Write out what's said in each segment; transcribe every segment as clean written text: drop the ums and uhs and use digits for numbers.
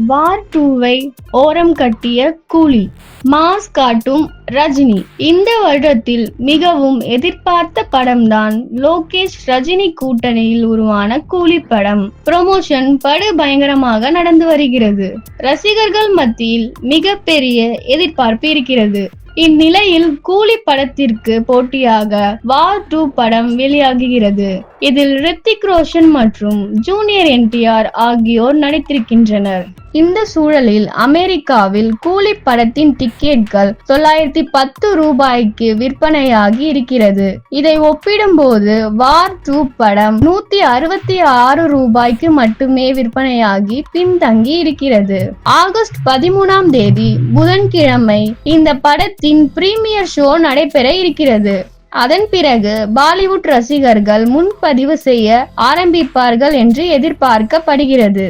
வார் 2வை ஓரம் கட்டிய கூலி. மாஸ் காட்டும் ரஜினி. இந்த வருடத்தில் மிகவும் எதிர்பார்த்த படம்தான் லோகேஷ் ரஜினி கூட்டணியில் உருவான கூலி படம். ப்ரமோஷன் படு பயங்கரமாக நடந்து வருகிறது. ரசிகர்கள் மத்தியில் மிகப்பெரிய எதிர்பார்ப்பு இருக்கிறது. இந்நிலையில் கூலி படத்திற்கு போட்டியாக வார் 2 படம் வெளியாகுகிறது. இதில் ரித்திக் ரோஷன் மற்றும் ஜூனியர் NTR ஆகியோர் நடித்திருக்கின்றனர். இந்த சூழலில் அமெரிக்காவில் கூலி படத்தின் டிக்கெட்கள் 910 ரூபாய்க்கு விற்பனையாகி இருக்கிறது. இதை ஒப்பிடும்போது வார் 2 படம் 166 ரூபாய்க்கு மட்டுமே விற்பனையாகி பின்தங்கி இருக்கிறது. ஆகஸ்ட் 13ஆம் தேதி புதன்கிழமை இந்த படத்தின் பிரீமியர் ஷோ நடைபெற இருக்கிறது. அதன் பிறகு பாலிவுட் ரசிகர்கள் முன்பதிவு செய்ய ஆரம்பிப்பார்கள் என்று எதிர்பார்க்கப்படுகிறது.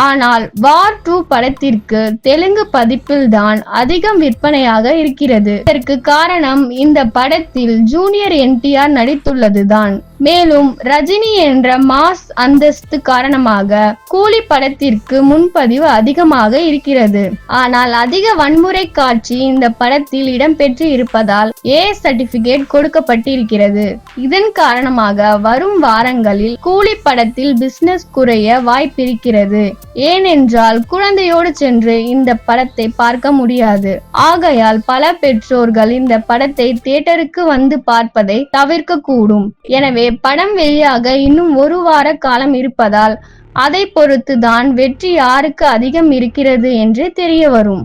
ஆனால் வார் 2 படத்திற்கு தெலுங்கு பதிப்பில்தான் அதிகம் விற்பனையாக இருக்கிறது. இதற்கு காரணம் இந்த படத்தில் ஜூனியர் NTR நடித்துள்ளதுதான். மேலும் ரஜினி என்ற மாஸ் அந்தஸ்து காரணமாக கூலி படத்திற்கு முன்பதிவு அதிகமாக இருக்கிறது. ஆனால் அதிக வன்முறை காட்சி இந்த படத்தில் இடம்பெற்று இருப்பதால் A சர்டிபிகேட் கொடுக்கப்பட்டிருக்கிறது. இதன் காரணமாக வரும் வாரங்களில் கூலி படத்தில் பிசினஸ் குறைய வாய்ப்பிருக்கிறது. ஏனென்றால் குழந்தையோடு சென்று இந்த படத்தை பார்க்க முடியாது. ஆகையால் பல பெற்றோர்கள் இந்த படத்தை தியேட்டருக்கு வந்து பார்ப்பதை தவிர்க்க கூடும். எனவே படம் வெளியாக இன்னும் 1 வார காலம் இருப்பதால் அதை பொறுத்துதான் வெற்றி யாருக்கு அதிகம் இருக்கிறது என்று தெரிய வரும்.